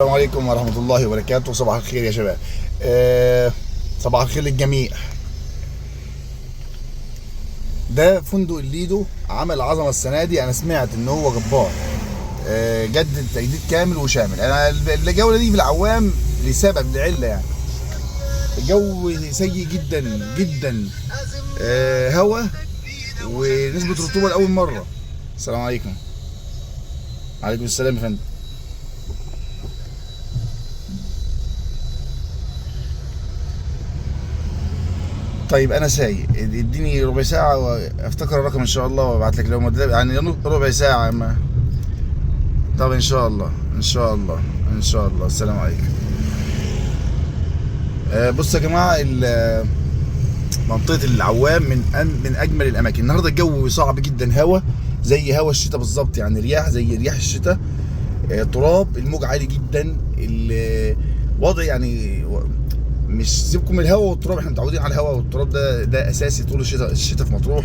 السلام عليكم ورحمة الله وبركاته. صباح الخير يا شباب. صباح الخير للجميع. ده فندق الليدو عمل عظمة السنة دي. أنا سمعت إن هو جبار. جدد تجديد كامل وشامل. أنا الجولة دي في العوام لسبب لعلة يعني. الجو سيء جدا جدا. هوا ونسبة رطوبة لأول مرة. السلام عليكم. عليكم السلام يا فندم. طيب انا سايق، اديني ربع ساعة وافتكر الرقم ان شاء الله وابعت لك لو يعني ربع ساعة ما. طب ان شاء الله ان شاء الله ان شاء الله. السلام عليكم. بصوا يا جماعة، منطقة العوام من اجمل الاماكن. النهاردة الجو صعب جدا، هوا زي هوا الشتاء بالظبط، يعني رياح زي رياح الشتاء. تراب، الموج عالي جدا، الوضع يعني مش سيبكم من الهواء والتراب، احنا متعودين على الهواء والتراب، ده اساسي طول الشتاء في مطروح،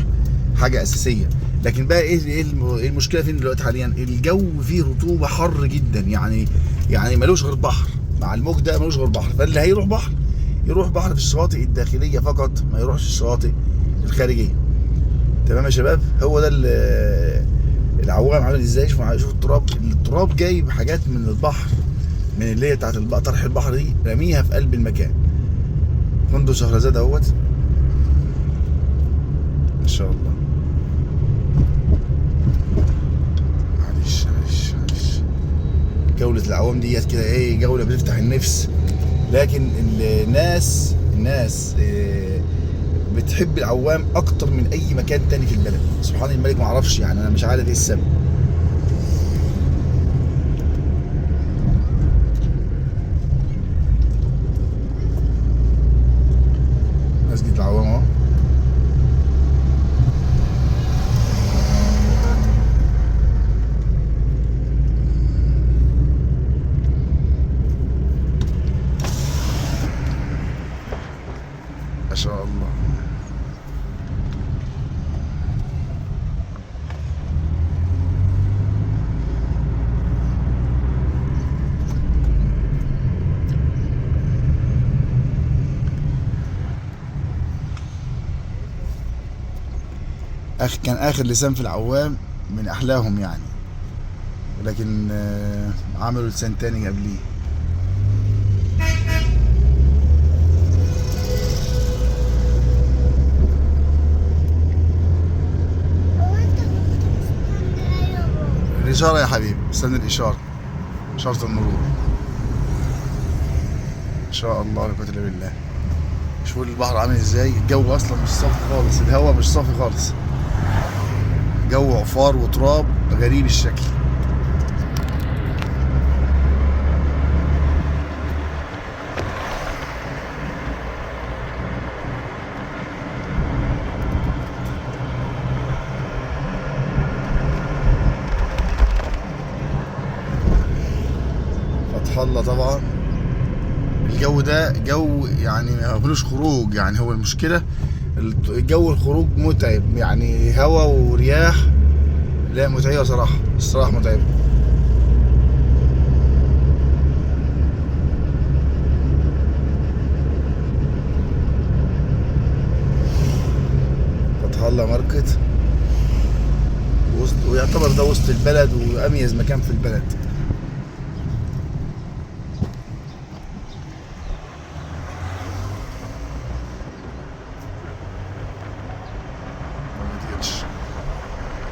حاجه اساسيه. لكن بقى إيه المشكله فين دلوقتي حاليا؟ الجو فيه رطوبه حر جدا، يعني ملوش غير بحر. مع الموج ده ملوش غير بحر، فاللي هيروح بحر يروح بحر في الشواطئ الداخليه فقط، ما يروحش الشواطئ الخارجيه. تمام يا شباب؟ هو ده العوام عامل ازاي. شوف التراب جايب حاجات من البحر، من اللي هي بتاعت طرح البحر دي، رميها في قلب المكان. فندق شهرزاد اهوت ان شاء الله. معلش. جولة العوام ديت كده ايه، جولة بتفتح النفس. لكن الناس بتحب العوام اكتر من اي مكان تاني في البلد. سبحان الملك، ما اعرفش يعني، انا مش عارف ايه السبب. مسجد العوام اهو. ما شاء الله. كان اخر لسان في العوام من احلاهم يعني، لكن عملوا لسان تاني قبليه. الاشاره يا حبيبي، استنى الاشاره، اشاره المرور. ان شاء الله، لا قوه الا بالله. شوفوا البحر عامل ازاي. الجو اصلا مش صافي خالص، الهواء مش صافي خالص، جو عفار وتراب غريب الشكل. فتح الله طبعا. الجو ده جو يعني ما فيهوش خروج، يعني هو المشكله الجو، الخروج متعب يعني، هوا ورياح. لا متعبه صراحه، الصراحه متعبه. فتح الله ماركت، ويعتبر ده وسط البلد واميز مكان في البلد. ما بديتش.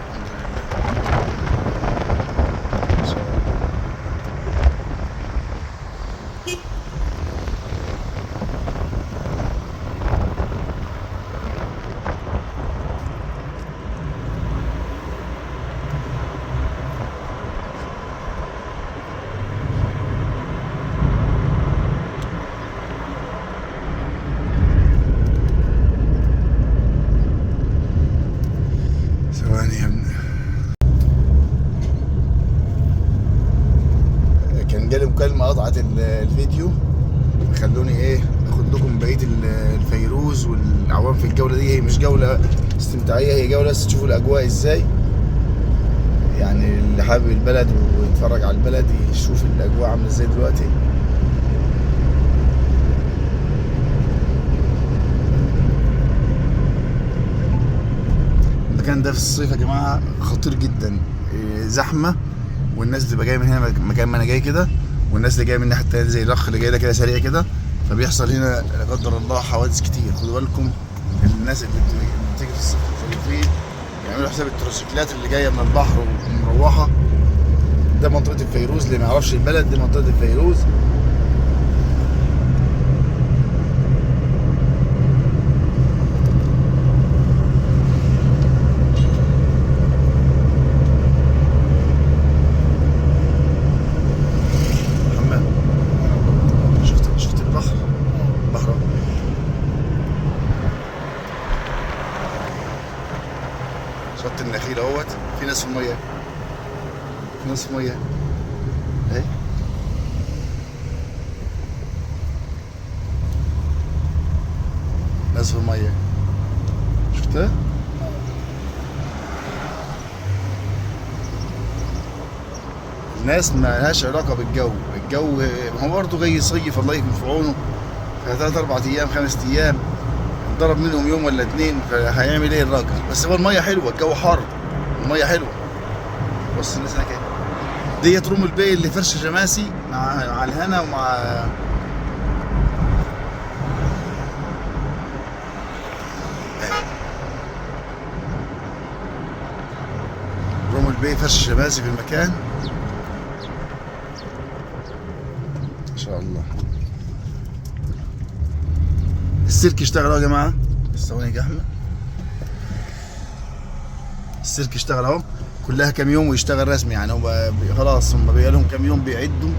الحمد لله. ثواني يا ابني. كان جالي مكالمة قطعت الفيديو، خلوني ايه اخد لكم بقية الفيروز والعوام في الجولة دي. هي مش جولة استمتاعية، هي جولة بس تشوفوا الاجواء ازاي. يعني اللي حابب البلد ويتفرج على البلد يشوف الاجواء عامله ازاي دلوقتي. المكان ده في الصيف يا جماعه خطير جدا، زحمه، والناس بتبقى جايه من هنا مكان ما انا جاي كده، والناس اللي جايه من الناحيه التانيه زي الاخ اللي جاي ده كده سريع كده، فبيحصل هنا لا قدر الله حوادث كتير. خدوا بالكم الناس اللي بتيجي في الصيفين يعملوا حساب التروسيكلات اللي جايه من البحر ومروحه. ده منطقه الفيروز، اللي ما يعرفش البلد دي منطقه الفيروز. شفت البحر، بحر شط النخيل اهوت، في ناس في الميه، في ناس في الميه اهي. ناس في الميه، شفتها؟ الناس ما لهاش علاقه بالجو، الجو هو برضه جاي يصيف الله يكون في عونه، 3 4 ايام 5 ايام ضرب منهم يوم ولا 2، فهيعمل ايه الراجل؟ بس هو الميه حلوه، الجو حر، الميه حلوه. بص الناس هناك اهي، ديت روم البي اللي فرش شماسي مع الهنا ومع روم البي فرش شماسي في المكان ما شاء الله. السيرك اشتغل اهو يا جماعه، ثواني يا احمد. السيرك اشتغل اهو، كلها كام يوم ويشتغل رسمي، يعني هو خلاص هم بقى لهم كام يوم بيعدوا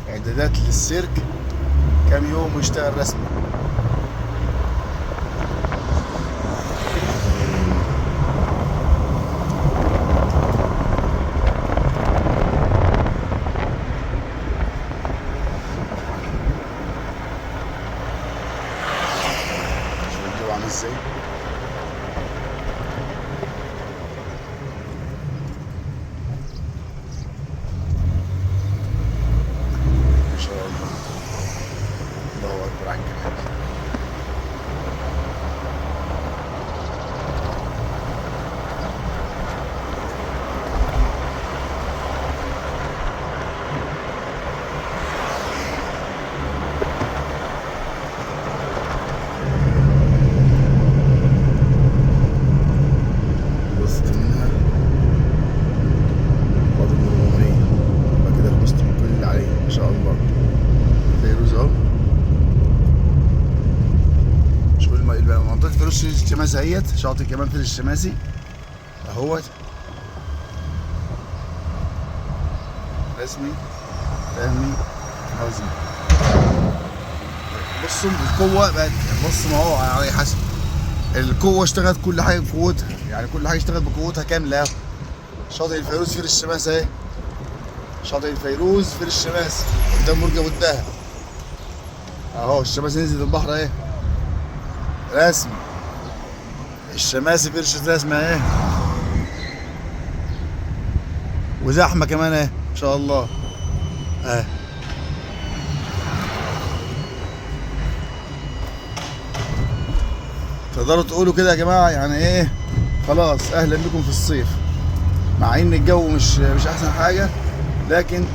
اعدادات للسيرك، كام يوم ويشتغل رسمي. شوف الجو عامل ازاي. الله اكبر على الجمال. خلصت منها فاضل 400، يبقى كده خلصت من كل اللي عليه ما شاء الله. فيروز اهو، شوف منطقة فيروز الشماسي اهيت، شاطئ كمان فيروز الشماسي اهوت رسمي فهمي عظيم. بصوا القوة بقت، بص ما هو على حسب القوة اشتغلت كل حاجة بقوتها، يعني كل حاجة اشتغلت بقوتها كاملة. شاطئ الفيروز فيروز الشماسي اهي، شاطئ الفيروز فيروز الشماسي قدام برج ابو الدهب اهو. الشماسي نزلت البحر اهي رسمي، الشماسي فيروز رسمي اهي، وزحمة كمان اهي ما شاء الله اهي. تقدروا تقولوا كده يا جماعة يعني ايه، خلاص اهلا بكم في الصيف، مع ان الجو مش احسن حاجة، لكن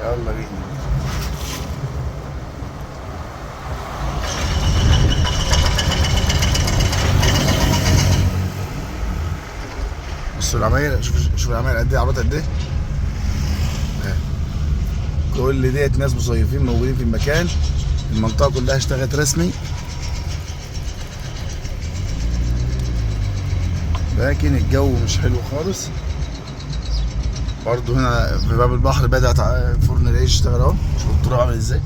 يلا بينا. بصوا العماير، شوف العماير قد ايه، عربيات قد ايه. كل ديت ناس مصيفين موجودين في المكان، المنطقة كلها اشتغلت رسمي، لكن الجو مش حلو خالص. برضو هنا في باب البحر بدأت فرن العيش اشتغل اهو، شوف الطرق عامل ازاي.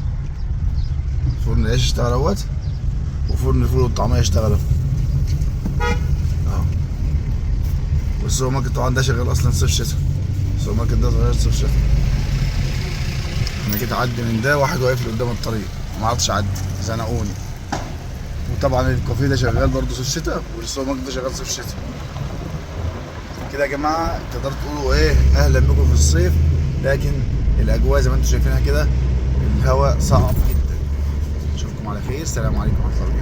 فرن العيش اشتغل اهوت، وفرن الفول والطعمية اشتغل اهو. والسوبر ماركت طبعا ده شغال اصلا صيف شتا، السوبر ماركت ده شغال صيف شتا. انا جيت اعدي من ده، واحد واقف لي قدام الطريق ما عرفتش اعدي، زنقوني وطبعا الكافيه ده شغال برضه صيف شتاء، والسوبر ماركت ده شغال صيف شتاء. كده يا جماعه تقدروا تقولوا ايه، اهلا بكم في الصيف، لكن الاجواء زي ما انتم شايفينها كده، الهواء صعب جدا. اشوفكم على خير، السلام عليكم ورحمه الله وبركاته.